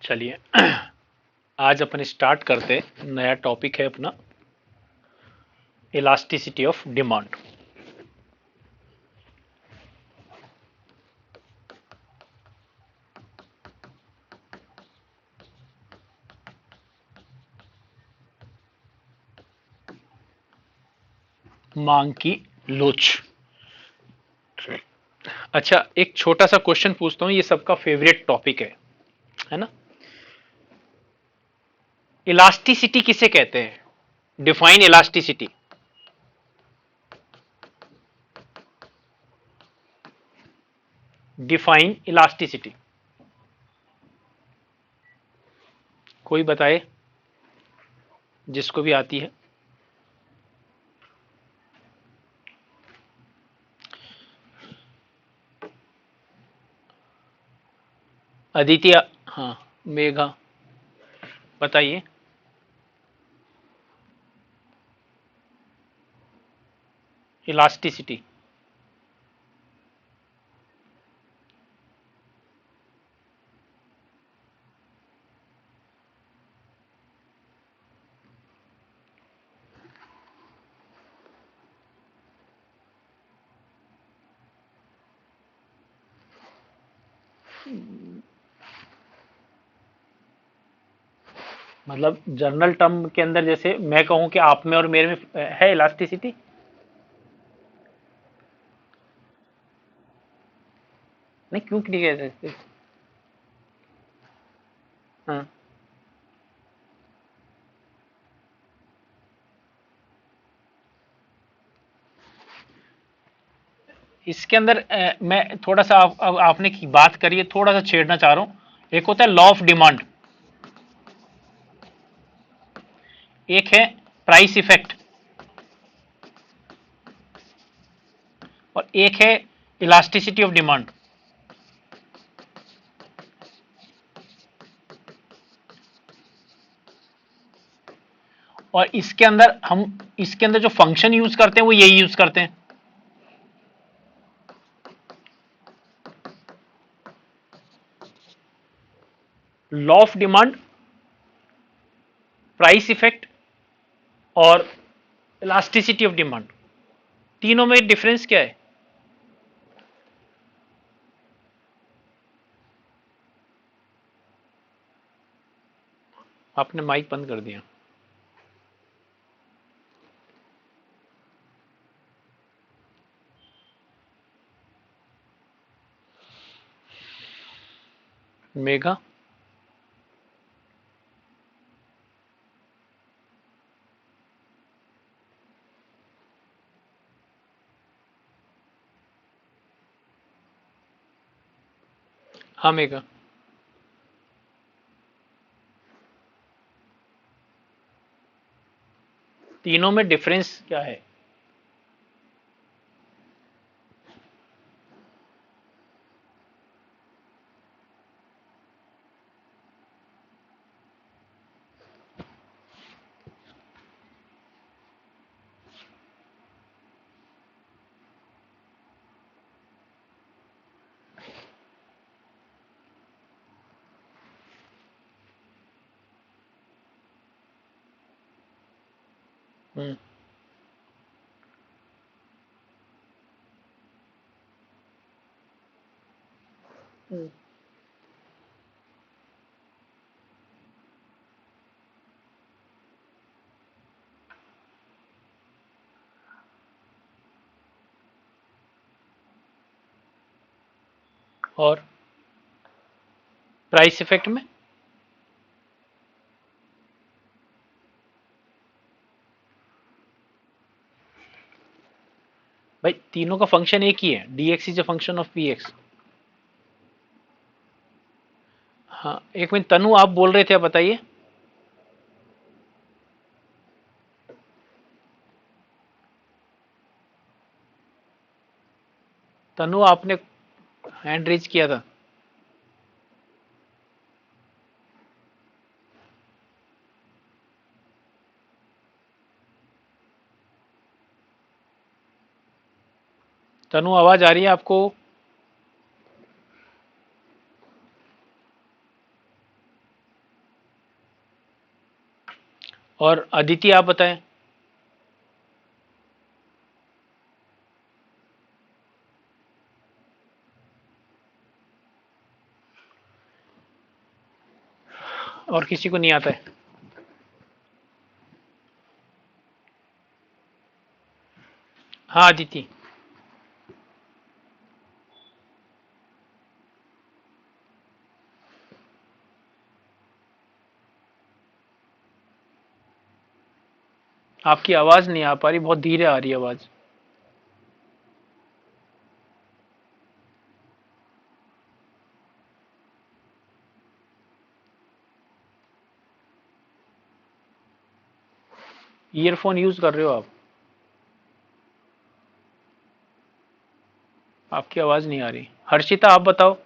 चलिए आज अपन स्टार्ट करते नया टॉपिक है अपना इलास्टिसिटी ऑफ डिमांड। मांग की लोच। अच्छा, एक छोटा सा क्वेश्चन पूछता हूँ, ये सबका फेवरेट टॉपिक है ना। इलास्टिसिटी किसे कहते हैं? Define elasticity. डिफाइन इलास्टिसिटी कोई बताए, जिसको भी आती है। अदिति, हाँ, मेघा, बताइए। इलास्टिसिटी। मतलब जनरल टर्म के अंदर, जैसे मैं कहूं कि आप में और मेरे में है इलास्टिसिटी। नहीं, क्यों नहीं कह सकते? हाँ, इसके अंदर मैं थोड़ा सा आपने की बात करी है, थोड़ा सा छेड़ना चाह रहा हूं। एक होता है लॉ ऑफ डिमांड, एक है प्राइस इफेक्ट, और एक है इलास्टिसिटी ऑफ डिमांड। और इसके अंदर जो फंक्शन यूज करते हैं वो यही यूज करते हैं। Law of demand, price effect और इलास्टिसिटी ऑफ डिमांड, तीनों में डिफरेंस क्या है? आपने माइक बंद कर दिया। मेघा, हाँ मेघा। तीनों में डिफरेंस क्या है? हम्म, और प्राइस इफेक्ट में? भाई तीनों का फंक्शन एक ही है, D x is a function of P x. हाँ, एक मिनट, तनु आप बोल रहे थे, आप बताइए। तनु, आपने हैंड रेज किया था। तनु, आवाज आ रही है आपको? और अदिति आप बताएं। और किसी को नहीं आता है? हाँ अदिति। आपकी आवाज नहीं आ पा रही, बहुत धीरे आ रही है आवाज। ईयरफोन यूज कर रहे हो आप? आपकी आवाज नहीं आ रही। हर्षिता आप बताओ।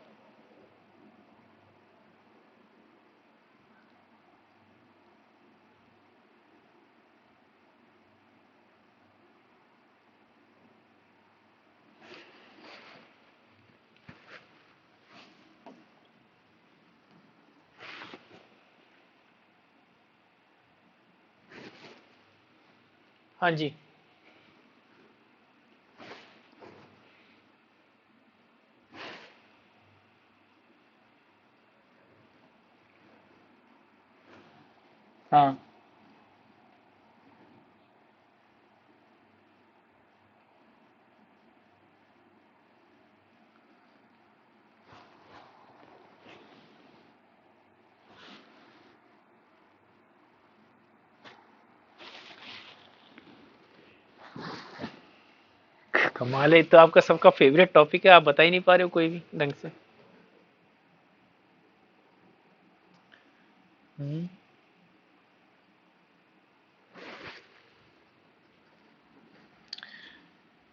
हाँ जी। हाँ कमाल है, तो आपका सबका फेवरेट टॉपिक है, आप बता ही नहीं पा रहे हो कोई भी ढंग से।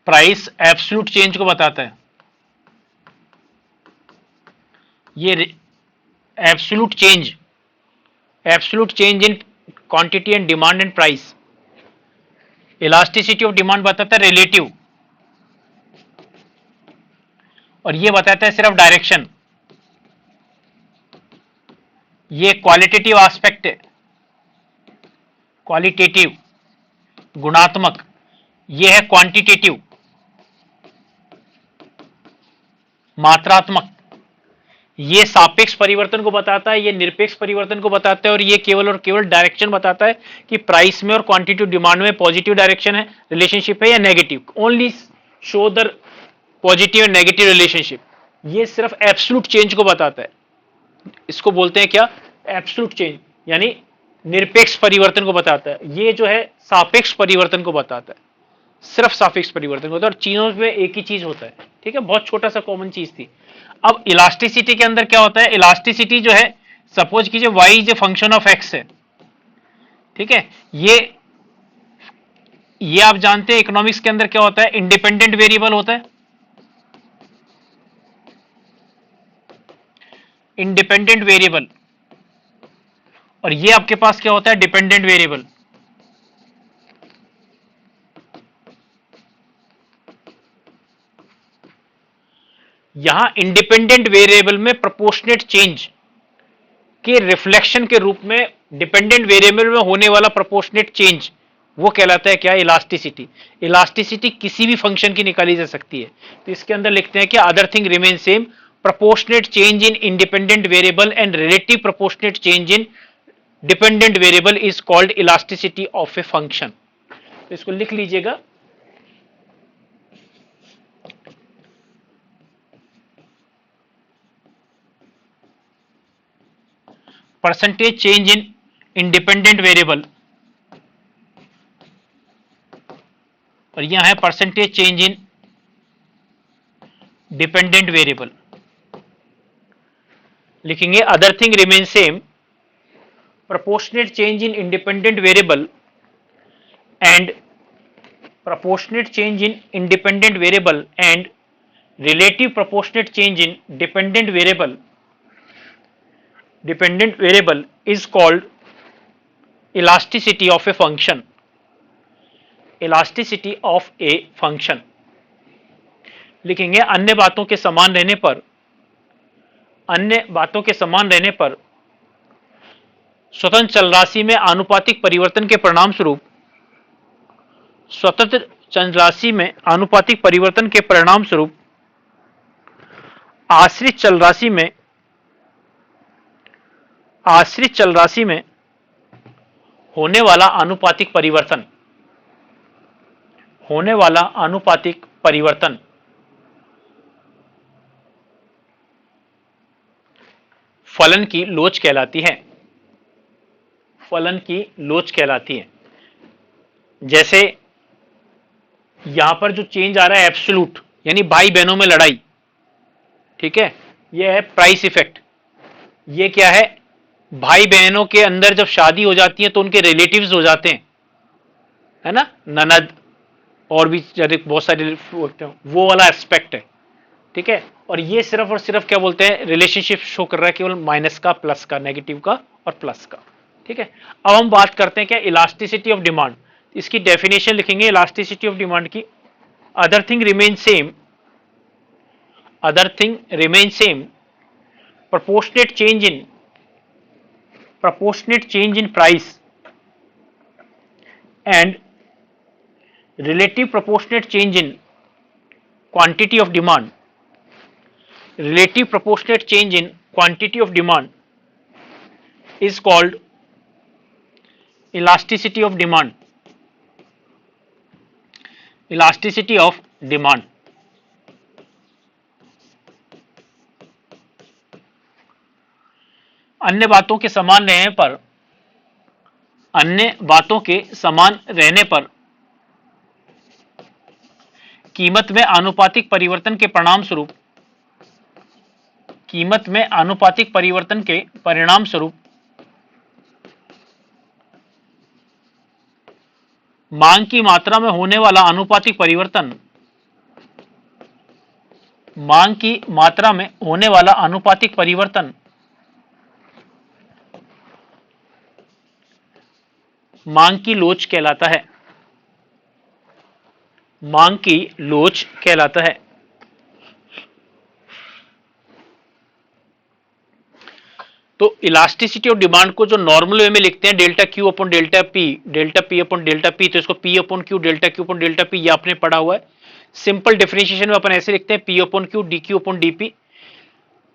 प्राइस एब्सोल्यूट चेंज को बताता है। ये absolute change in quantity and demand and price. Elasticity of demand बताता है रिलेटिव, और ये बताता है सिर्फ डायरेक्शन। ये क्वालिटेटिव एस्पेक्ट है, क्वालिटेटिव गुणात्मक। ये है क्वांटिटेटिव मात्रात्मक। ये सापेक्ष परिवर्तन को बताता है, ये निरपेक्ष परिवर्तन को बताता है, और ये केवल और केवल डायरेक्शन बताता है कि प्राइस में और क्वांटिटी डिमांड में पॉजिटिव डायरेक्शन है, रिलेशनशिप है या negative. Only show the positive and negative relationship. ये सिर्फ एब्सोल्यूट चेंज को बताता है। इसको बोलते हैं क्या? एब्सोल्यूट चेंज, यानी निरपेक्ष परिवर्तन को बताता है। ये जो है सापेक्ष परिवर्तन को बताता है, सिर्फ सापेक्ष परिवर्तन होता है, और चीजों में एक ही चीज होता है। ठीक है, बहुत छोटा सा कॉमन चीज थी। अब इलास्टिसिटी के अंदर क्या होता है? इलास्टिसिटी जो है, सपोज कीजिए y is a function of x है। ठीक है, ये आप जानते हैं इकोनॉमिक्स के अंदर क्या होता है? इंडिपेंडेंट वेरिएबल होता है। इंडिपेंडेंट वेरिएबल, और ये आपके पास क्या होता है? Dependent variable. यहां इंडिपेंडेंट वेरिएबल में प्रोपोर्शनेट चेंज के रिफ्लेक्शन के रूप में डिपेंडेंट वेरिएबल में होने वाला प्रोपोर्शनेट चेंज, वो कहलाता है क्या? इलास्टिसिटी। इलास्टिसिटी किसी भी फंक्शन की निकाली जा सकती है। तो इसके अंदर लिखते हैं कि other thing remain same, proportionate change in independent variable and relative proportionate change in dependent variable is called elasticity of a function. तो इसको लिख लीजिएगा। Percentage change in independent variable, और यहां है percentage change in dependent variable. लिखेंगे other thing remain same, proportionate change in independent variable and proportionate change in independent variable and relative proportionate change in dependent variable is called elasticity of a function। elasticity of a function लिखेंगे अन्य बातों के समान रहने पर स्वतंत्र चल राशि में आनुपातिक परिवर्तन के परिणाम स्वरूप स्वतंत्र चल राशि में आनुपातिक परिवर्तन के परिणाम स्वरूप आश्रित चल राशि में होने वाला आनुपातिक परिवर्तन फलन की लोच कहलाती है। फलन की लोच कहलाती है। जैसे यहां पर जो चेंज आ रहा है एब्सोल्यूट, यानी भाई बहनों में लड़ाई, ठीक है, यह है प्राइस इफेक्ट। ये क्या है, भाई बहनों के अंदर जब शादी हो जाती है तो उनके रिलेटिव्स हो जाते हैं, है ना, ननद और भी बहुत सारे होते हैं, वो वाला एस्पेक्ट है, ठीक है। और ये सिर्फ और सिर्फ क्या बोलते हैं, रिलेशनशिप शो कर रहा है केवल माइनस का, प्लस का, नेगेटिव का और प्लस का, ठीक है। अब हम बात करते हैं क्या, इलास्टिसिटी ऑफ डिमांड। इसकी डेफिनेशन लिखेंगे इलास्टिसिटी ऑफ डिमांड की। Other thing remain same, proportionate change in price and relative proportionate change in quantity of demand. Relative proportionate change in quantity of demand is called elasticity of demand. Elasticity of demand. अन्य बातों के समान रहने पर कीमत में आनुपातिक परिवर्तन के परिणाम स्वरूप मांग की मात्रा में होने वाला आनुपातिक परिवर्तन मांग की लोच कहलाता है। मांग की लोच कहलाता है। तो इलास्टिसिटी ऑफ डिमांड को जो नॉर्मल वे में लिखते हैं delta Q upon delta P, delta P upon delta P, तो इसको P upon Q, delta Q upon delta P, ये आपने पढ़ा हुआ है। सिंपल डिफरेंशिएशन में अपन ऐसे लिखते हैं P upon Q D Q upon DP.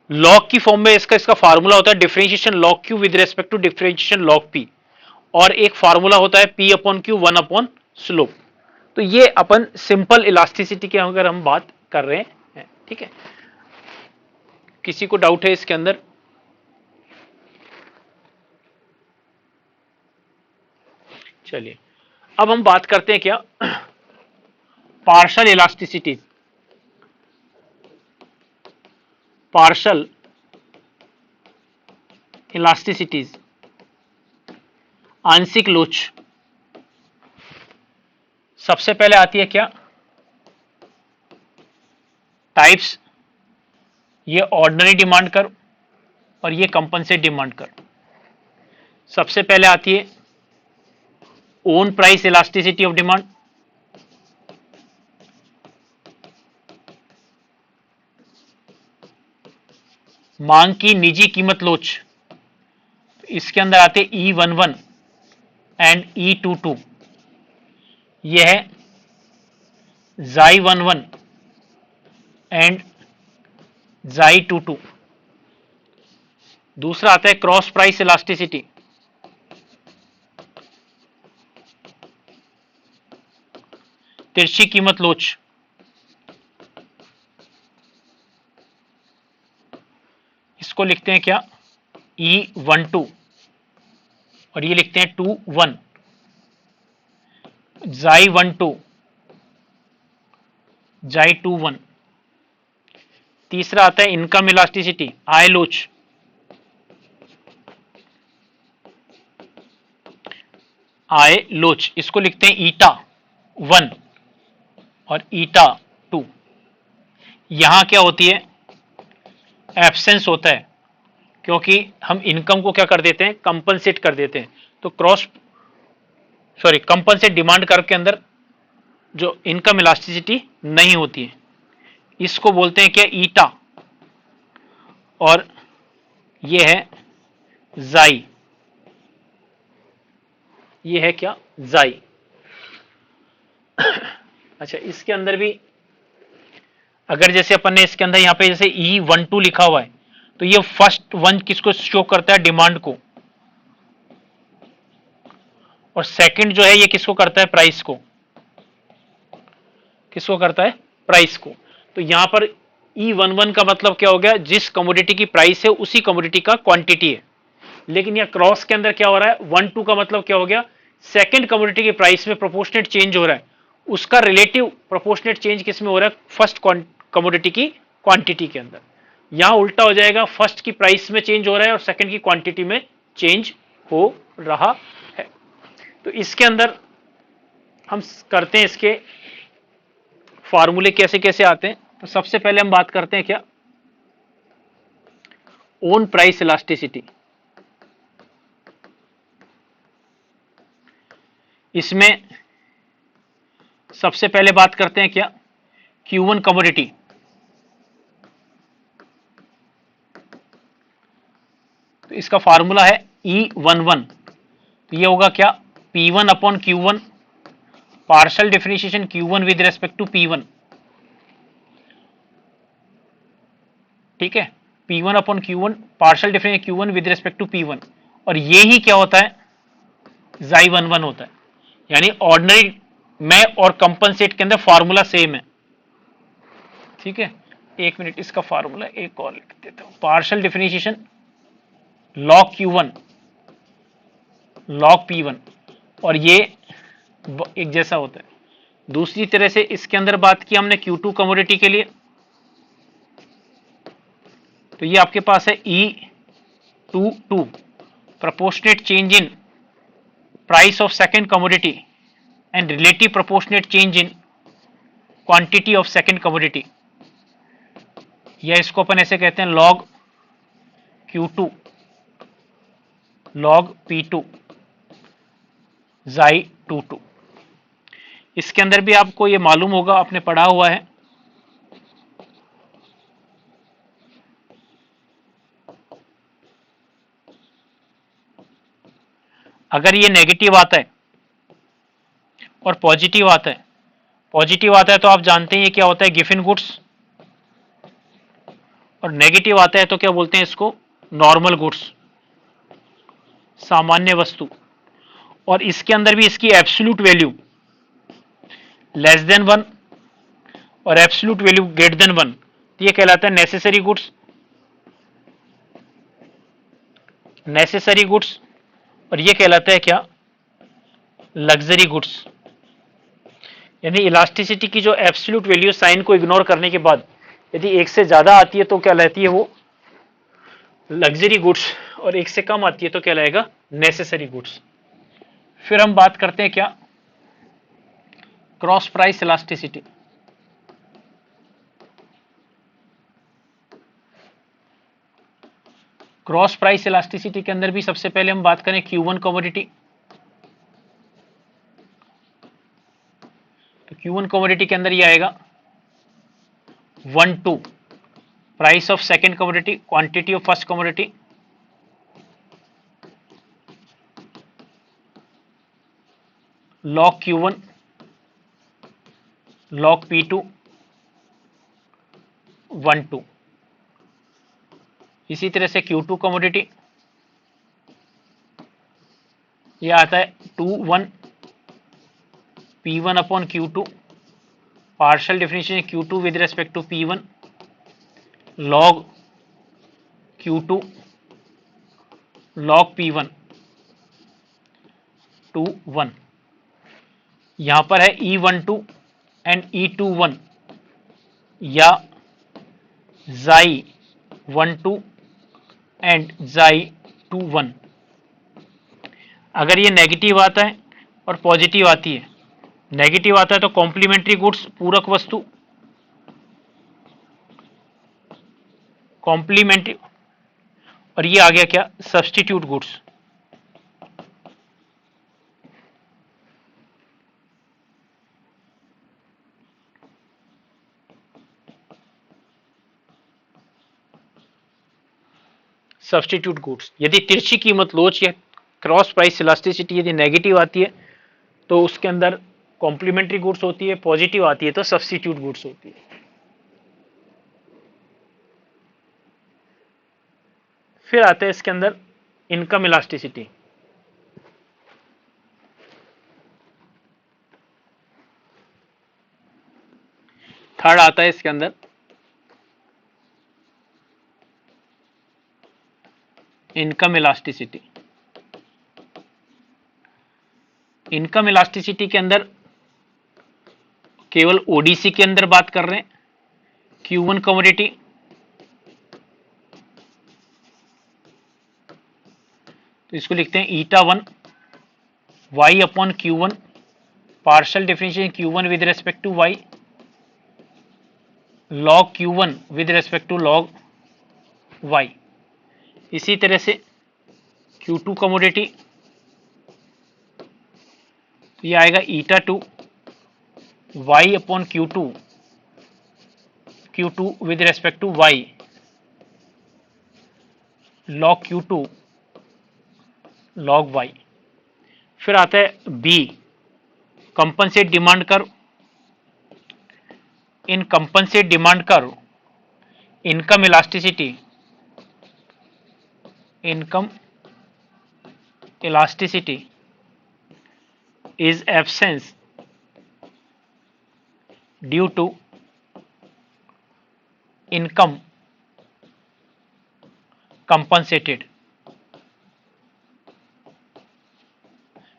Log की फॉर्म में इसका फार्मूला होता है differentiation log Q with respect to differentiation log P, और एक फार्मूला होता है P upon Q 1 upon slope. तो ये अपन सिंपल इलास्टिसिटी की अगर हम बात कर रहे हैं, ठीक है। किसी को डाउट है इसके अंदर? चलिए अब हम बात करते हैं क्या, पार्शल इलास्टिसिटी। पार्शल इलास्टिसिटीज, आंशिक लोच। सबसे पहले आती है क्या, टाइप्स, ये ऑर्डिनरी डिमांड कर्व और ये कंपनसेट डिमांड कर्व। सबसे पहले आती है own price elasticity of demand. मांग की निजी कीमत लोच, इसके अंदर आते E11 एंड E22। यह है Xi11 एंड Xi22। दूसरा आता है क्रॉस प्राइस इलास्टिसिटी। तिरछी कीमत लोच। इसको लिखते हैं क्या, E12 और ये लिखते हैं 21, Xi12, Xi21। तीसरा आता है इनकम इलास्टिसिटी, आय लोच। आय लोच, इसको लिखते हैं ईटा 1 और ईटा 2। यहां क्या होती है, एब्सेंस होता है, क्योंकि हम इनकम को क्या कर देते हैं, कंपनसेट कर देते हैं। तो कंपनसेट डिमांड कर्व के अंदर जो इनकम इलास्टिसिटी नहीं होती है, इसको बोलते हैं क्या, ईटा, और ये है जाई। ये है क्या, जाई। अच्छा, इसके अंदर भी अगर जैसे अपन ने इसके अंदर यहाँ पे जैसे E12 लिखा हुआ है, तो ये फर्स्ट वन किसको शो करता है, डिमांड को, और सेकंड जो है ये किसको करता है, प्राइस को, किसको करता है, प्राइस को। तो यहां पर E11 का मतलब क्या हो गया, जिस कमोडिटी की प्राइस है उसी कमोडिटी का क्वांटिटी है। लेकिन यह क्रॉस के अंदर क्या हो रहा है, 1-2 का मतलब क्या हो गया, सेकंड कमोडिटी की प्राइस में प्रोपोर्शनेट चेंज हो रहा है, उसका रिलेटिव प्रोपोर्शनेट चेंज किस में हो रहा है, फर्स्ट कमोडिटी की क्वांटिटी के अंदर। यहां उल्टा हो जाएगा, फर्स्ट की प्राइस में चेंज हो रहा है और सेकंड की क्वांटिटी में चेंज हो रहा है। तो इसके अंदर हम करते हैं, इसके फॉर्मूले कैसे कैसे आते हैं। तो सबसे पहले हम बात करते हैं क्या, ओन प्राइस इलास्टिसिटी। इसमें सबसे पहले बात करते हैं क्या, Q1 कमोडिटी। तो इसका फार्मूला है E11। तो ये होगा क्या, P1 upon Q1, partial differentiation Q1 with respect to P1, ठीक है, P1 upon Q1 partial differentiation Q1 with respect to P1, और ये ही क्या होता है, Xi11 होता है। यानी ऑर्डिनरी में और कंपनसेट के अंदर फार्मूला सेम है, ठीक है। एक मिनट, इसका फार्मूला एक और लिख देता हूं, partial differentiation log Q1 log P1, और ये एक जैसा होता है। दूसरी तरह से इसके अंदर बात की हमने Q2 कमोडिटी के लिए, तो ये आपके पास है E22 proportionate change in price of second commodity and relative proportionate change in quantity of second commodity, या इसको अपन ऐसे कहते हैं log Q2 log P2 Xi22। इसके अंदर भी आपको ये मालूम होगा, आपने पढ़ा हुआ है, अगर ये नेगेटिव आता है और पॉजिटिव आता है, पॉजिटिव आता है तो आप जानते हैं ये क्या होता है, गिफिन गुड्स, और नेगेटिव आता है तो क्या बोलते हैं इसको, नॉर्मल गुड्स, सामान्य वस्तु। और इसके अंदर भी इसकी एब्सोल्यूट वैल्यू लेस देन 1 और एब्सोल्यूट वैल्यू ग्रेटर देन 1, तो ये कहलाता है नेसेसरी गुड्स, नेसेसरी गुड्स, और ये कहलाता है क्या, लग्जरी गुड्स। यानी इलास्टिसिटी की जो एब्सोल्यूट वैल्यू साइन को इग्नोर करने के बाद यदि एक से ज्यादा आती है तो क्या कहलाती है वो लग्जरी गुड्स, और एक से कम आती है तो क्या लाएगा, नेसेसरी गुड्स। फिर हम बात करते हैं क्या, cross price elasticity. Cross price elasticity के अंदर भी सबसे पहले हम बात करें Q1 कमोडिटी। तो Q1 कमोडिटी के अंदर ये आएगा 1-2 price of second commodity, quantity of first commodity, log Q1 log P2 1-2। इसी तरह से Q2 कमोडिटी ये आता है 2-1 P1 upon Q2 partial differentiation Q2 with respect to P1 log Q2 log P1 2-1। यहां पर है E12 एंड E21 या Xi12 एंड Xi21। अगर ये नेगेटिव आता है और पॉजिटिव आती है, नेगेटिव आता है तो कॉम्प्लीमेंट्री गुड्स, पूरक वस्तु, कॉम्प्लीमेंट्री, और ये आ गया क्या, सब्स्टिट्यूट गुड्स। सब्स्टिट्यूट गुड्स, यदि तिरछी कीमत लोच या क्रॉस प्राइस इलास्टिसिटी यदि नेगेटिव आती है तो उसके अंदर कॉम्प्लीमेंट्री गुड्स होती है, पॉजिटिव आती है तो सब्स्टिट्यूट गुड्स होती है। फिर आते हैं इसके अंदर इनकम इलास्टिसिटी। थर्ड आता है इसके अंदर इनकम इलास्टिसिटी। इनकम इलास्टिसिटी के अंदर केवल ओडीसी के अंदर बात कर रहे हैं। Q1 कमोडिटी तो इसको लिखते हैं eta 1 y upon Q1 partial differentiation Q1 with respect to y log Q1 with respect to log y। इसी तरह से Q2 कमोडिटी तो ये आएगा eta 2 y upon Q2 with respect to y log Q2 log y। फिर आता है B compensate demand curve. In compensate demand curve income elasticity is absence due to income compensated।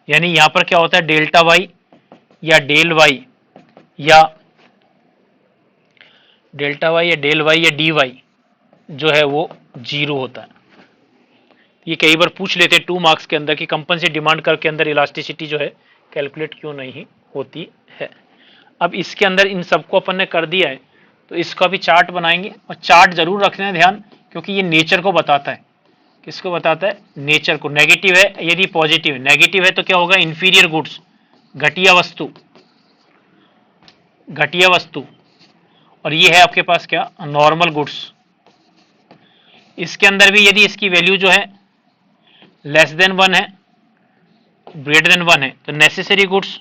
यानी यहां पर क्या होता है डेल्टा वाई या डेल वाई या डी वाई जो है वो 0 होता है। ये कई बार पूछ लेते हैं 2 मार्क्स के अंदर कि कंपनसेट डिमांड कर्व के अंदर इलास्टिसिटी जो है कैलकुलेट क्यों नहीं होती है। अब इसके अंदर इन सबको अपन ने कर दिया है तो इसका भी चार्ट बनाएंगे और चार्ट जरूर रखना ध्यान, क्योंकि ये नेचर को बताता है। किसको बताता है? नेचर को। नेगेटिव है यदि पॉजिटिव है, नेगेटिव है तो क्या होगा इंफीरियर गुड्स घटिया वस्तु और ये है आपके पास क्या नॉर्मल गुड्स। इसके अंदर भी यदि इसकी वैल्यू जो है लेस देन 1 है ग्रेटर देन 1 है तो नेसेसरी गुड्स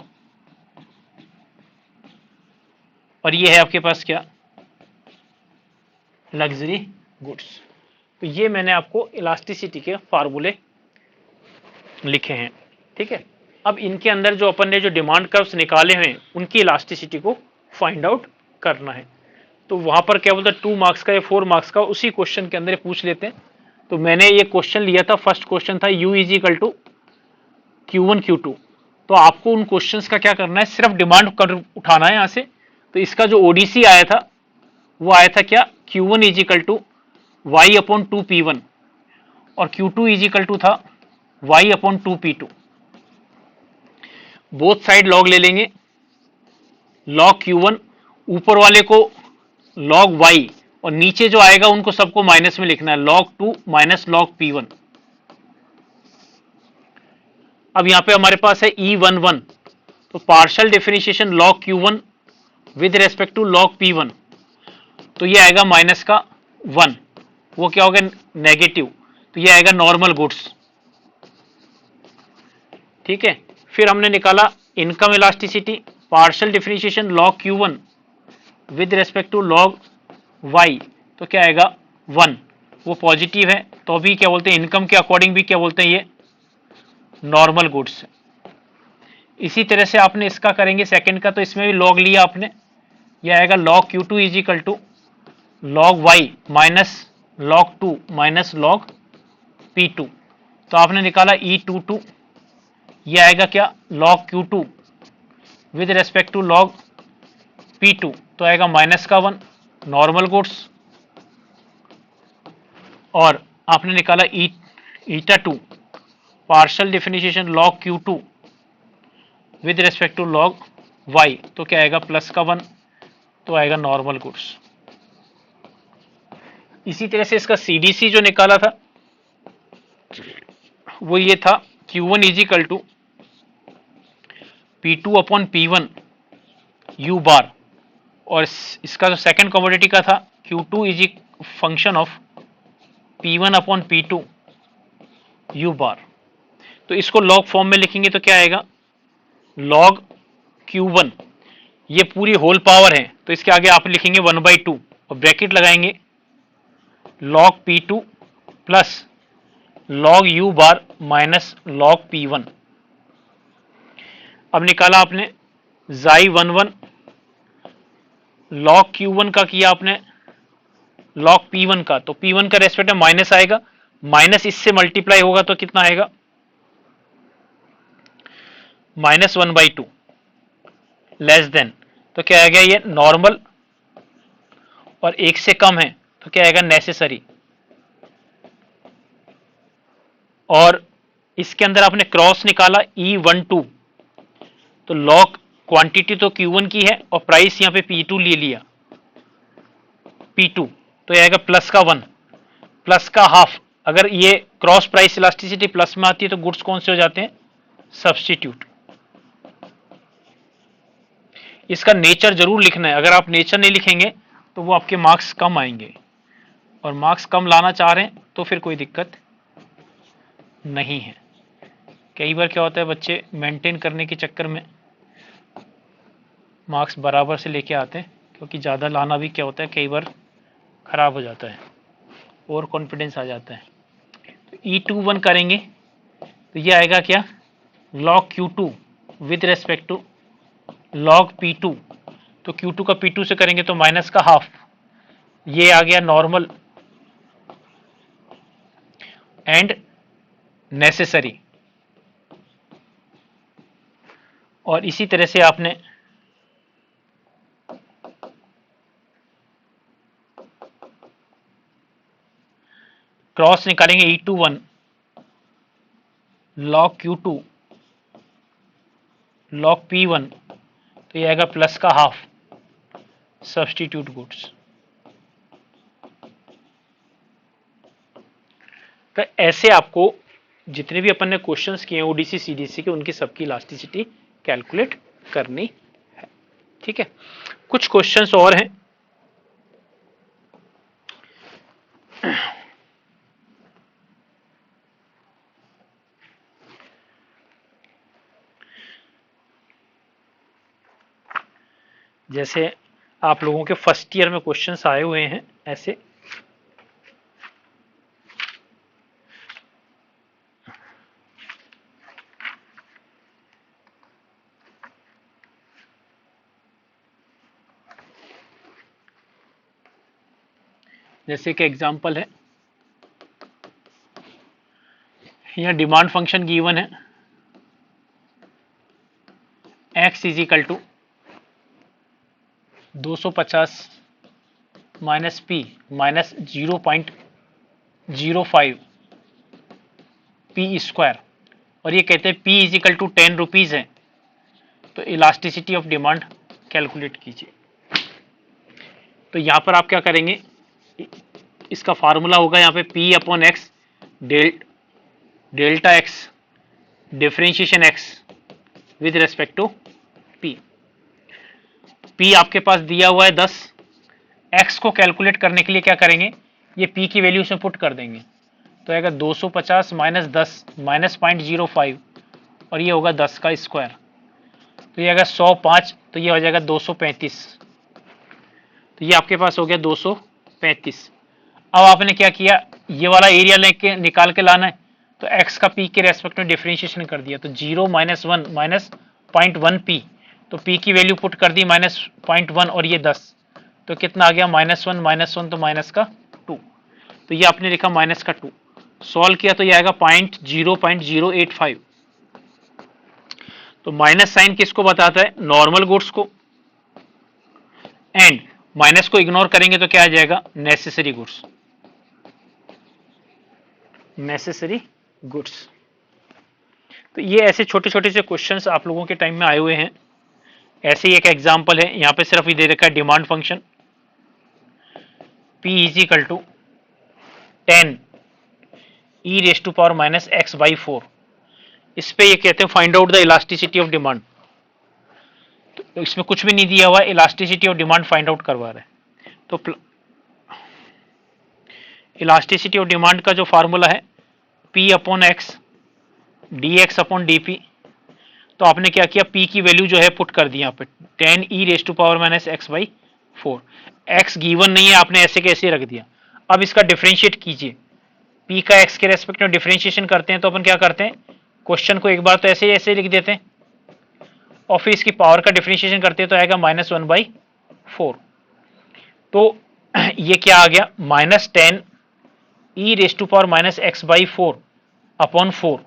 और ये है आपके पास क्या लग्जरी गुड्स। तो ये मैंने आपको इलास्टिसिटी के फार्मूले लिखे हैं, ठीक है। अब इनके अंदर जो अपन ने जो डिमांड कर्व्स निकाले हैं उनकी इलास्टिसिटी को फाइंड आउट करना है। तो वहां पर क्या बोलता है 2 मार्क्स का या 4 मार्क्स का उसी क्वेश्चन के अंदर पूछ लेते हैं। तो मैंने ये क्वेश्चन लिया था, फर्स्ट क्वेश्चन था U is equal to Q1 Q2। तो आपको उन क्वेश्चंस का क्या करना है सिर्फ डिमांड कर्व उठाना है यहां से। तो इसका जो ओडीसी आया था वो आया था क्या Q1 is equal to y अपॉन 2P1 और Q2 इज इक्वल टू था y upon 2P2। Both side log ले लेंगे, log Q1 ऊपर वाले को log y और नीचे जो आएगा उनको सबको माइनस में लिखना है log 2 माइनस log P1। अब यहां पे हमारे पास है E11 तो partial differentiation log Q1 with respect to log P1 तो ये आएगा माइनस का 1, वो क्या होगा नेगेटिव, तो ये आएगा नॉर्मल गुड्स, ठीक है। फिर हमने निकाला income elasticity partial differentiation log Q1 with respect to log y तो क्या आएगा 1, वो पॉजिटिव है तो भी क्या बोलते हैं इनकम के अकॉर्डिंग भी क्या बोलते हैं ये नॉर्मल गुड्स। इसी तरह से आपने इसका करेंगे सेकंड का, तो इसमें भी लॉग लिया आपने, यह आएगा log Q2 is equal to log y minus log 2 minus log P2। तो आपने निकाला E22, यह आएगा क्या log Q2 with respect to log P2 तो आएगा माइनस का 1 नॉर्मल गुड्स। और आपने निकाला eta 2 partial differentiation log Q2 with respect to log y तो क्या आएगा प्लस का 1 तो आएगा नॉर्मल गुड्स। इसी तरह से इसका CDC जो निकाला था वो ये था Q1 is equal to P2 upon P1 U bar और इसका जो सेकंड कमोडिटी का था Q2 is function of P1 upon P2 U bar. तो इसको लॉग फॉर्म में लिखेंगे तो क्या आएगा, लॉग Q1, ये पूरी होल पावर है तो इसके आगे आप लिखेंगे 1/2 और ब्रैकेट लगाएंगे log P2 plus log U बार माइनस log P1। अब निकाला आपने xi11 log Q1 का किया आपने log P1 का, तो P1 का रेस्पेक्ट में माइनस आएगा, माइनस इससे मल्टीप्लाई होगा तो कितना आएगा, -1/2 लेस देन, तो क्या आएगा ये नॉर्मल और एक से कम है तो क्या आएगा नेसेसरी। और इसके अंदर आपने क्रॉस निकाला E12, तो लॉग क्वांटिटी तो Q1 की है और प्राइस यहां पे P2 ले लिया, P2 तो ये आएगा प्लस का 1 प्लस का हाफ। अगर ये क्रॉस प्राइस इलास्टिसिटी प्लस में आती है तो गुड्स कौन से हो जाते हैं, सब्स्टिट्यूट। इसका नेचर जरूर लिखना है, अगर आप नेचर नहीं लिखेंगे तो वो आपके मार्क्स कम आएंगे, और मार्क्स कम लाना चाह रहे हैं तो फिर कोई दिक्कत नहीं है। कई बार क्या होता है बच्चे मेंटेन करने के चक्कर में मार्क्स बराबर से लेके आते हैं, क्योंकि ज़्यादा लाना भी क्या होता है कई बार ख़राब हो जाता है, ओवर कॉन्फिडेंस आ जाता है। तो E21 करेंगे तो ये आएगा क्या, log Q2 with respect to log P2, तो Q2 का P2 से करेंगे तो माइनस का हाफ, ये आ गया नॉर्मल एंड नेसेसरी। और इसी तरह से आपने क्रॉस निकालेंगे E21 log Q2 log P1, तो ये आएगा प्लस का हाफ, सब्स्टिट्यूट गुड्स। तो ऐसे आपको जितने भी अपन ने क्वेश्चंस किए हैं ओडीसी सीडीसी के, उनकी सबकी इलास्टिसिटी कैलकुलेट करनी है। ठीक है, कुछ क्वेश्चंस और हैं। जैसे आप लोगों के फर्स्ट ईयर में क्वेश्चंस आए हुए हैं ऐसे, जैसे कि एग्जांपल है, यहाँ डिमांड फंक्शन गिवन है x is equal to 250 minus P minus 0.05 P square, और ये कहते हैं p is equal to 10 rupees है, तो इलास्टिसिटी ऑफ डिमांड कैलकुलेट कीजिए। तो यहां पर आप क्या करेंगे, इसका फार्मूला होगा यहाँ पे p upon X delta X differentiation x with respect to p। p आपके पास दिया हुआ है 10, x को कैलकुलेट करने के लिए क्या करेंगे, ये p की वैल्यू उसमें पुट कर देंगे, तो आएगा 250 माइनस 10 माइनस 0.05, और ये होगा 10 का स्क्वायर, तो ये आएगा 105, तो ये हो जाएगा 235, तो ये आपके पास हो गया 235। अब आपने क्या किया, ये वाला एरिया लेके निकाल के लाना है, तो x का p के रेस्पेक्ट में डिफरेंशिएशन कर दिया, तो 0 माइनस 1 माइनस 0.1 p, तो p की वैल्यू पुट कर दी माइनस 0.1 और ये 10, तो कितना आ गया -1 तो माइनस का 2, तो ये आपने लिखा माइनस का 2। सॉल्व किया तो ये आएगा 0.085। तो माइनस साइन किसको बताता है, नॉर्मल गुड्स को, एंड माइनस को इग्नोर करेंगे तो क्या आ जाएगा, नेसेसरी गुड्स, नेसेसरी गुड्स। तो ये ऐसे छोटे छोटे से क्वेश्चंस आप लोगों के टाइम में आए हुए हैं। ऐसे ही एक एग्जांपल है, यहां पे सिर्फ ये दे रखा है demand function p is equal to 10 e raise to power minus x/4। इस पे ये कहते हैं find out the elasticity of demand, तो इसमें कुछ भी नहीं दिया हुआ, elasticity of demand find out करवा रहे हैं। तो इलास्टिसिटी ऑफ डिमांड का जो फार्मूला है p upon x D x upon D P. तो आपने क्या किया, p की वैल्यू जो है पुट कर दी यहाँ पे 10 e raise to power minus x by 4। x given नहीं है, आपने ऐसे कैसे रख दिया। अब इसका डिफरेंशिएट कीजिए, p का x के रेस्पेक्ट में डिफरेंशिएशन करते हैं तो अपन क्या करते हैं, क्वेश्चन को एक बार तो ऐसे ऐसे लिख देते हैं और फिर इसकी पावर का डिफरेंशिएशन करते हैं तो आएगा -1/4। तो ये क्या आ गया, -10 e raise to power minus x by 4 upon 4।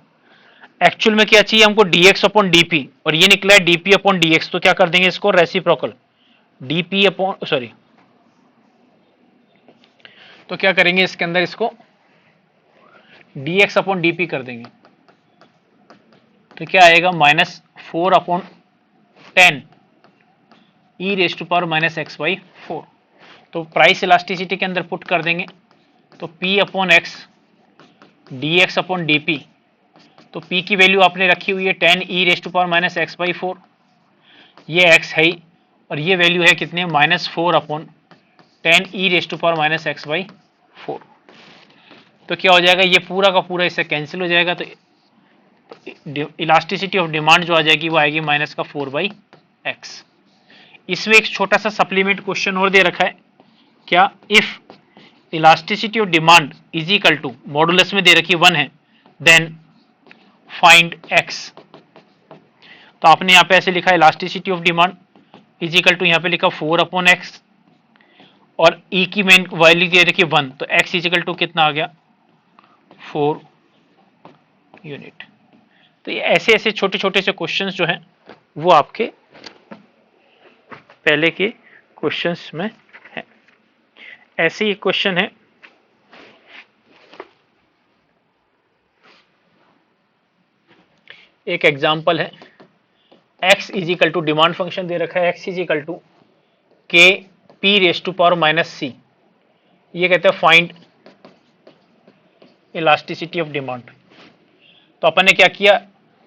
Actual में क्या चाहिए हमको, dx अपॉन dp, और ये निकला है dp अपॉन dx। तो क्या कर देंगे इसको रेसिप्रोकल, dp अपॉन सॉरी, तो क्या करेंगे इसके अंदर इसको dx अपॉन dp कर देंगे। तो क्या आएगा -4 upon 10 e raise to power minus x by 4। तो प्राइस इलास्टिसिटी के अंदर पुट कर देंगे तो p upon x dx upon dp। तो p की वैल्यू आपने रखी हुई है 10 e raise to power minus x by 4, ये x है ही, और ये वैल्यू है कितने, -4 upon 10 e raise to power minus x by 4। तो क्या हो जाएगा, ये पूरा का पूरा इससे कैंसिल हो जाएगा। तो इलास्टिसिटी ऑफ डिमांड जो आ जाएगी वो आएगी -4/x। इसमें एक छोटा सा सप्लीमेंट क्वेश्चन और दे रखा है, क्या, if elasticity of demand is equal to, modulus में दे रखी 1 है, देन फाइंड x। तो आपने यहाँ पे ऐसे लिखा elasticity of demand is equal to, यहाँ पे लिखा 4 अपॉन एक्स और e की मेन वैल्यू दे रखी 1, तो x इज इक्वल टू कितना आ गया 4 यूनिट। तो ये ऐसे ऐसे छोटे छोटे से क्वेश्चंस जो हैं वो आपके पहले के क्वेश्चंस में है। ऐसे ही क्वेश्चन है, एक एग्जांपल है, x is equal to demand function दे रखा है, x is equal to K P raise to power minus C. ये कहते हैं फाइंड इलास्टिसिटी ऑफ डिमांड। तो अपन ने क्या किया,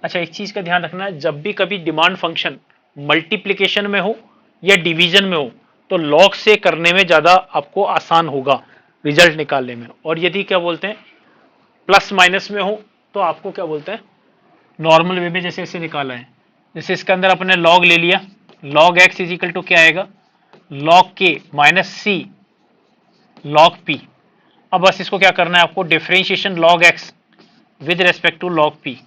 अच्छा एक चीज का ध्यान रखना, जब भी कभी डिमांड फंक्शन मल्टीप्लिकेशन में हो या डिवीजन में हो तो लॉग से करने में ज्यादा आपको आसान होगा रिजल्ट निकालने में, और यदि क्या बोलते हैं प्लस माइनस में हो तो आपको क्या बोलते हैं नॉर्मल वे में जैसे ऐसे निकाला है। जैसे इसके अंदर अपने लॉग ले लिया, log x is equal to क्या आएगा, लॉग के माइनस सी लॉग पी। अब बस इसको क्या करना है आपको, differentiation log x with respect to log p,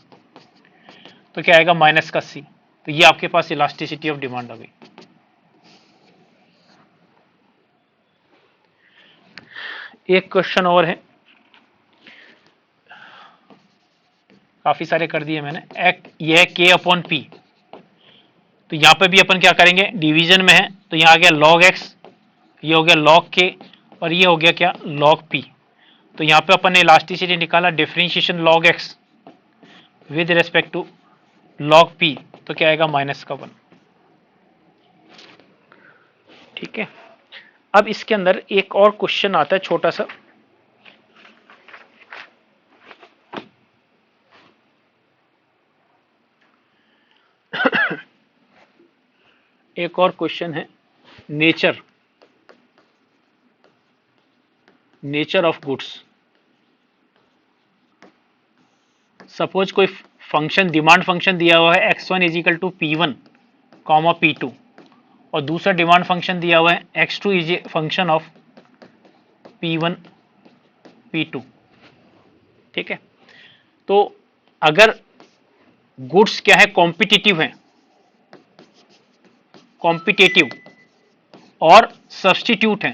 तो क्या आएगा माइनस का सी। तो ये आपके पास इलास्टिसिटी ऑफ डिमांड आ गई। एक क्वेश्चन और है, काफी सारे कर दिए मैंने, यह के अपॉन पी। तो यहां पे भी अपन क्या करेंगे, डिवीजन में है तो यहां आ गया लॉग एक्स, ये हो गया लॉग के, और ये हो गया क्या लॉग पी। तो यहां पे अपन ने इलास्टिसिटी निकाला differentiation log x with respect to log p, तो क्या आएगा -1। ठीक है। अब इसके अंदर एक और क्वेश्चन आता है छोटा सा, एक और क्वेश्चन है, नेचर ऑफ गुड्स। सपोज कोई फंक्शन डिमांड फंक्शन दिया हुआ है x1 is equal to P1 comma P2, और दूसरा डिमांड फंक्शन दिया हुआ है x2 is a function of P1 P2। ठीक है। तो अगर गुड्स क्या है कॉम्पिटिटिव है, कॉम्पिटिटिव और सब्स्टिट्यूट है,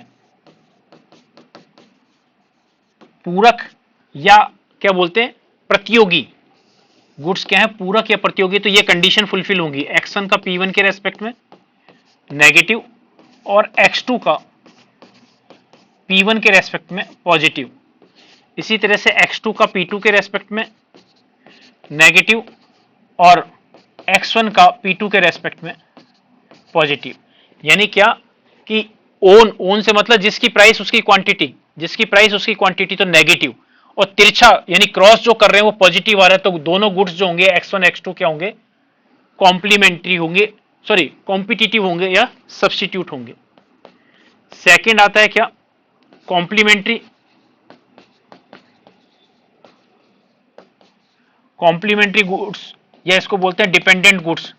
पूरक या क्या बोलते हैं प्रतियोगी, गुड्स क्या है पूरक या प्रतियोगी, तो ये कंडीशन फुलफिल होंगी, x1 का P1 के रेस्पेक्ट में नेगेटिव और x2 का P1 के रेस्पेक्ट में पॉजिटिव। इसी तरह से x2 का P2 के रेस्पेक्ट में नेगेटिव और x1 का P2 के रेस्पेक्ट में पॉजिटिव। यानी क्या कि ओन से मतलब जिसकी प्राइस उसकी क्वांटिटी, जिसकी प्राइस उसकी क्वांटिटी, तो नेगेटिव, और तिरछा यानी क्रॉस जो कर रहे हैं वो पॉजिटिव आ रहा है, तो दोनों गुड्स जो होंगे x1 x2 क्या होंगे कॉम्प्लीमेंट्री होंगे, सॉरी कॉम्पिटिटिव होंगे या सब्स्टिट्यूट होंगे। सेकंड आता है क्या कॉम्प्लीमेंट्री, कॉम्प्लीमेंट्री गुड्स या इसको बोलते हैं डिपेंडेंट गुड्स,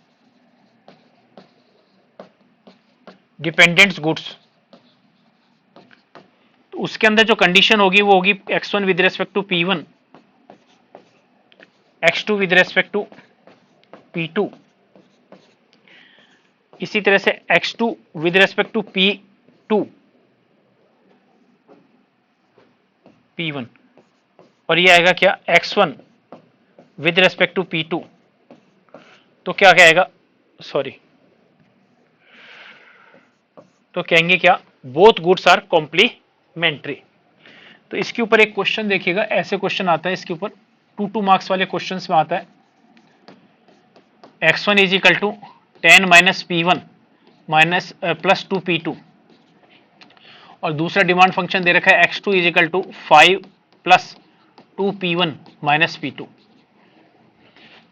डिपेंडेंट्स गुड्स। तो उसके अंदर जो कंडीशन होगी वो होगी x1 with respect to p1, x2 with respect to p2, इसी तरह से x2 with respect to p2, p1, और ये आएगा क्या x1 with respect to p2। तो क्या कहेगा, सॉरी, तो कहेंगे क्या, बोथ गुड्स आर कॉम्प्लीमेंट्री। तो इसके ऊपर एक क्वेश्चन देखिएगा, ऐसे क्वेश्चन आता है इसके ऊपर 2 मार्क्स वाले क्वेश्चंस में आता है, x1 is equal to 10 minus p1 minus plus 2p2, और दूसरा डिमांड फंक्शन दे रखा है x2 is equal to 5 plus 2p1 minus p2।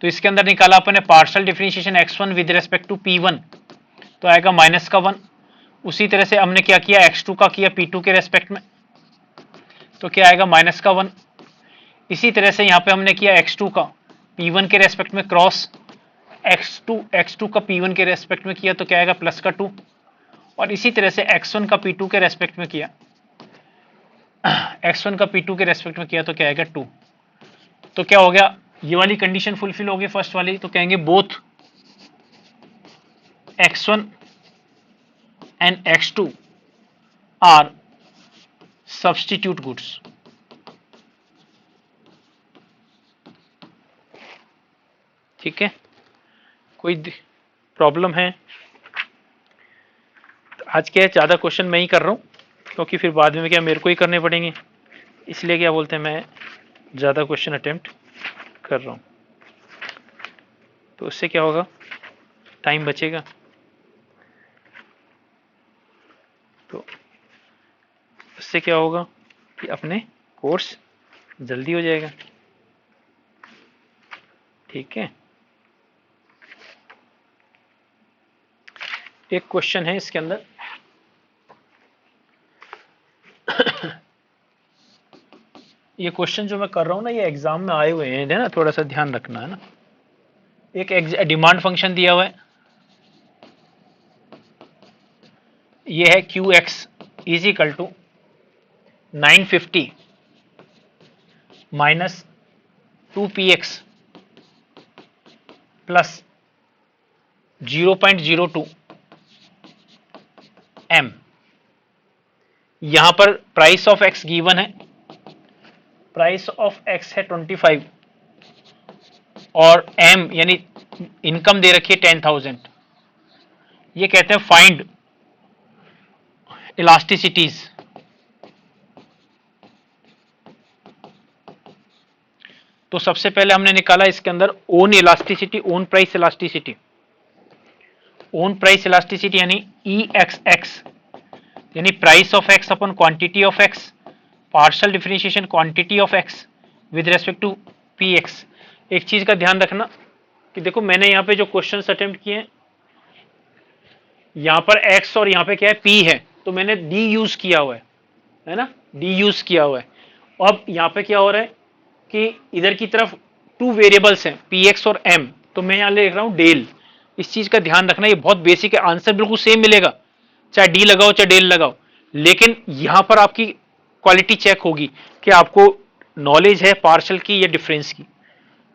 तो इसके अंदर निकाला अपन ने partial differentiation x1 with respect to p1, तो आएगा माइनस का 1। उसी तरह से हमने क्या किया, x2 का किया p2 के रेस्पेक्ट में, तो क्या आएगा माइनस का 1। इसी तरह से यहाँ पे हमने किया x2 का p1 के रेस्पेक्ट में क्रॉस, x2 का p1 के रेस्पेक्ट में किया तो क्या आएगा प्लस का 2, और इसी तरह से x1 का p2 के रेस्पेक्ट में किया, x1 का p2 के रेस्पेक्ट में किया तो क्या आएगा 2। तो क्या हो गया, ये वाली कंडीशन फुलफिल होगी फर्स्ट वाली, तो कहेंगे both x1 and x2 are substitute goods. ठीक है, कोई प्रॉब्लम है? आज के ज़्यादा क्वेश्चन मैं ही कर रहा हूँ, क्योंकि फिर बाद में क्या मेरे को ही करने पड़ेंगे, इसलिए क्या बोलते हैं मैं ज़्यादा क्वेश्चन अटेम्प्ट कर रहा हूँ। तो उससे क्या होगा, टाइम बचेगा, तो उससे क्या होगा कि अपने कोर्स जल्दी हो जाएगा। ठीक है, एक क्वेश्चन है इसके अंदर ये क्वेश्चन जो मैं कर रहा हूँ ना, ये एग्जाम में आए हुए हैं, है ना, थोड़ा सा ध्यान रखना है ना। एक डिमांड फंक्शन दिया हुआ है, ये है qx is equal to 950 minus 2px plus 0.02 m। यहां पर प्राइस ऑफ x गिवन है, प्राइस ऑफ x है 25 और m यानी इनकम दे रखी है 10,000। ये कहते हैं फाइंड इलास्टिसिटीज। तो सबसे पहले हमने निकाला इसके अंदर own elasticity, own price elasticity. Own price elasticity यानी EXX यानी price of x upon quantity of x, partial differentiation quantity of x with respect to px। एक चीज का ध्यान रखना कि देखो मैंने यहाँ पे जो क्वेश्चंस अटेम्प्ट किए हैं, यहाँ पर x और यहाँ पे क्या है p है, तो मैंने d यूज किया हुआ है ना, d यूज किया हुआ है। अब यहाँ पे क्या हो रहा है कि इधर की तरफ 2 वेरिएबल्स हैं px और m, तो मैं यहाँ लिख रहा हूँ डेल। इस चीज का ध्यान रखना, ये बहुत बेसिक है, आंसर बिल्कुल सेम मिलेगा चाहे d लगाओ चाहे डेल लगाओ, लेकिन यहां पर आपकी क्वालिटी चेक होगी कि आपको नॉलेज है पार्शियल की या डिफरेंस की,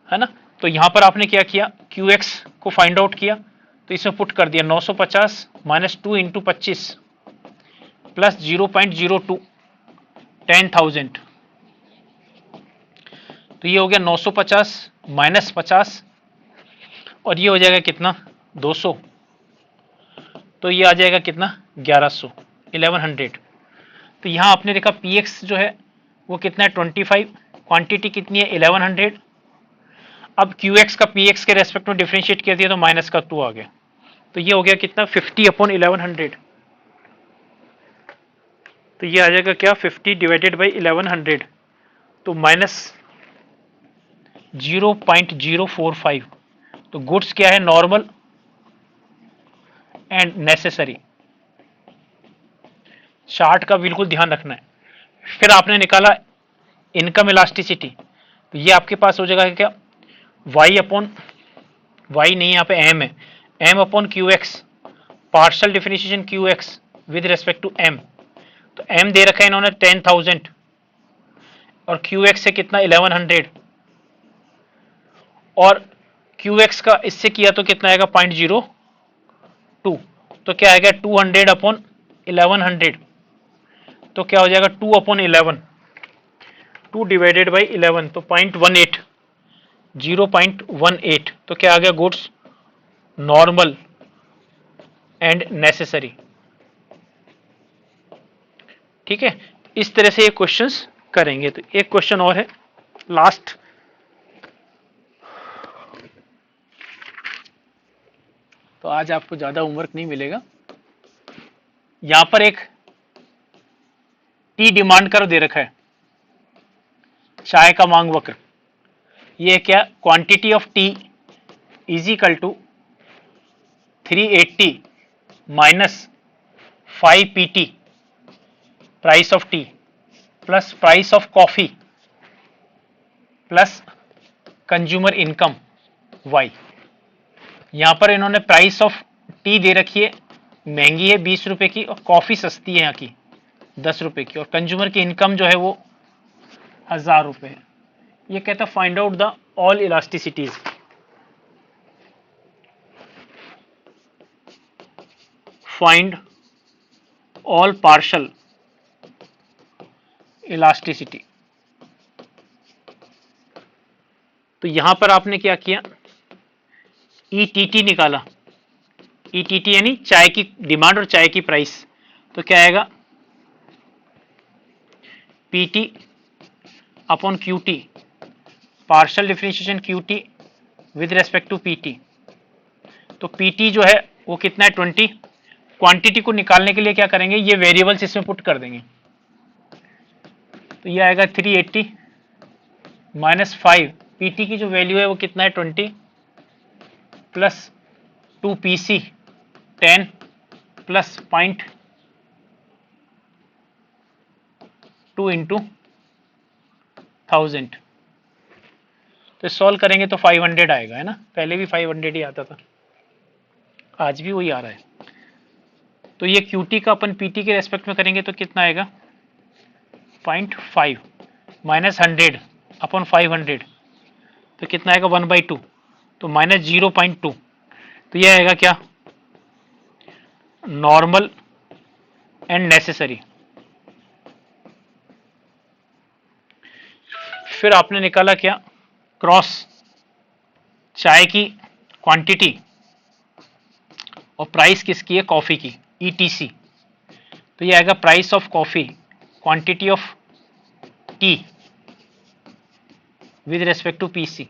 है ना। तो यहां पर आपने क्या किया, qx को फाइंड आउट किया, तो इसमें पुट कर दिया 950 माइनस 2 इंटू 25 प्लस 0.02 10,000। तो ये हो गया 950 माइनस 50 और ये हो जाएगा कितना 200, तो ये आ जाएगा कितना 1100 1100। तो यहाँ आपने देखा px जो है वो कितना है 25, क्वांटिटी कितनी है 1100। अब qx का px के रेस्पेक्ट में डिफरेंशिएट कर दिया तो माइनस का 2 आ गया, तो ये हो गया कितना 50 अपॉन 1100। तो ये आ जाएगा क्या 50 डिवाइडेड बाई 1100, तो माइनस 0.045। तो गुड्स क्या है नॉर्मल एंड नेसेसरी। चार्ट का बिल्कुल ध्यान रखना है। फिर आपने निकाला इनकम इलास्टिसिटी, तो ये आपके पास हो जाएगा क्या वाई अपॉन वाई नहीं, यहाँ पे एम है, M upon Q X, partial differentiation Q X with respect to M. तो एम दे रखा है इन्होंने 10,000 और क्यू एक्स से कितना 1100, और क्यू एक्स का इससे किया तो कितना आएगा 0.02, तो क्या आएगा 200 अपॉन 1100, तो क्या हो जाएगा 2 अपॉन 11, 2 डिवाइडेड बाई 11, तो 0.18, 0.18, तो क्या आ गया गुड्स नॉर्मल एंड नेसेसरी। ठीक है, इस तरह से ये क्वेश्चंस करेंगे। तो एक क्वेश्चन और है लास्ट, तो आज आपको ज्यादा होमवर्क नहीं मिलेगा। यहां पर एक टी डिमांड कर्व दे रखा है, चाय का मांग वक्र। ये क्या, quantity of tea is equal to 380 minus 5 PT price of tea plus price of coffee plus consumer income Y. यहां पर इन्होंने प्राइस ऑफ टी दे रखी है, महंगी है 20 रुपए की, और कॉफी सस्ती है यहाँ की 10 रुपए की, और कंज्यूमर की इनकम जो है वो 1000 रुपए है। ये कहता है find out the all इलास्टिसिटीज। Find all partial elasticity. तो यहां पर आपने क्या किया, ETT निकाला, ETT यानी चाय की डिमांड और चाय की प्राइस। तो क्या आएगा PT upon QT, partial differentiation QT with respect to PT। तो PT जो है वो कितना है 20। क्वांटिटी को निकालने के लिए क्या करेंगे, ये वेरिएबल्स इसमें पुट कर देंगे। तो ये आएगा 380 माइनस 5, PT की जो वैल्यू है वो कितना है 20, प्लस 2 PC 10 प्लस 0.2 इंटू 1000। तो सॉल्व करेंगे तो 500 आएगा, है ना, पहले भी 500 ही आता था, आज भी वही आ रहा है। तो ये QT का अपन PT के रेस्पेक्ट में करेंगे तो कितना आएगा 0.5 माइनस 100 अपॉन 500, तो कितना आएगा 1/2, तो माइनस 0.2। तो ये आएगा क्या, नॉर्मल एंड नेसेसरी। फिर आपने निकाला क्या, क्रॉस चाय की क्वांटिटी और प्राइस किसकी है, कॉफी की, ETC। तो ये आएगा price of coffee quantity of tea with respect to PC।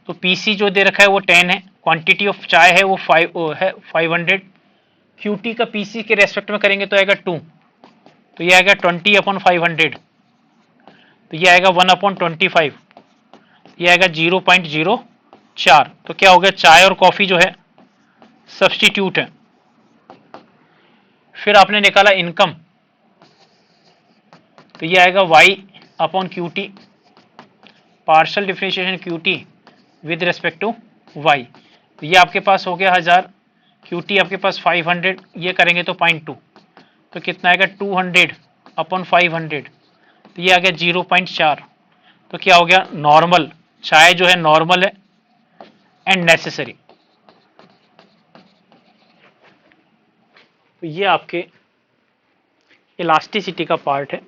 तो PC जो दे रखा है वो 10 है, क्वांटिटी ऑफ चाय है वो 500, QT का PC के रेस्पेक्ट में करेंगे तो आएगा 2, तो ये आएगा 20 अपॉन 500, तो ये आएगा 1 अपॉन 25, ये आएगा 0.04। तो क्या हो गया, चाय और कॉफी जो है सब्स्टिट्यूट है। फिर आपने निकाला इनकम, तो ये आएगा y upon QT, partial differentiation QT with respect to y। तो ये आपके पास हो गया 1000, QT आपके पास 500, ये करेंगे तो 0.2, तो कितना आएगा 200 अपॉन 500, तो ये आ गया 0.4। तो क्या हो गया, नॉर्मल, चाय जो है नॉर्मल है एंड नेसेसरी। तो ये आपके इलास्टिसिटी का पार्ट है।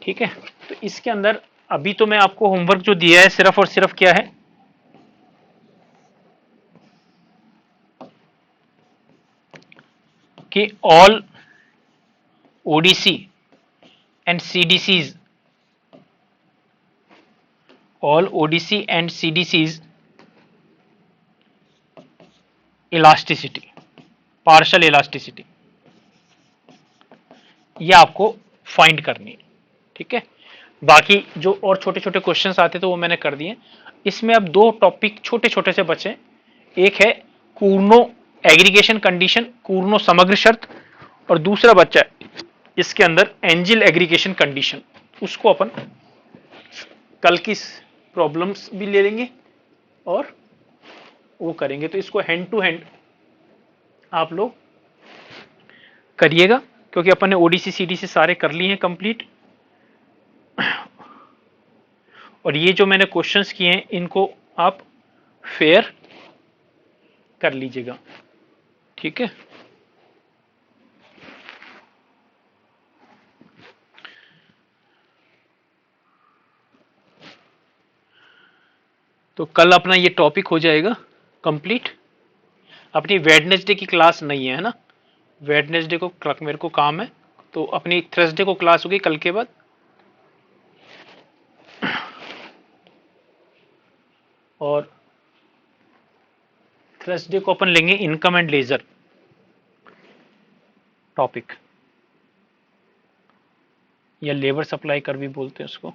ठीक है, तो इसके अंदर अभी तो मैं आपको होमवर्क जो दिया है सिर्फ और सिर्फ क्या है, कि all ODC and CDCs, all ODC and CDCs elasticity, partial elasticity, ये आपको फाइंड करनी है। ठीक है, बाकी जो और छोटे छोटे क्वेश्चंस आते थे वो मैंने कर दिए। इसमें अब दो टॉपिक छोटे छोटे से बचे, एक है कूर्नो एग्रीगेशन कंडीशन, कूर्नो समग्र शर्त, और दूसरा बच्चा है इसके अंदर एंजिल एग्रीगेशन कंडीशन। उसको अपन कल की प्रॉब्लम्स भी ले लेंगे और वो करेंगे। तो इसको हैंड टू हैंड आप लोग करिएगा, क्योंकि अपन ने ओडीसी सीडीसी सारे कर लिए हैं कंप्लीट। और ये जो मैंने क्वेश्चंस किए हैं इनको आप फेयर कर लीजिएगा, ठीक है। तो कल अपना ये टॉपिक हो जाएगा कंप्लीट। अपनी वेडनेसडे की क्लास नहीं है ना, वेडनेसडे को मेरे को काम है, तो अपनी थर्सडे को क्लास होगी कल के बाद। और थर्सडे को अपन लेंगे इनकम एंड लेजर टॉपिक, या लेबर सप्लाई कर भी बोलते हैं उसको।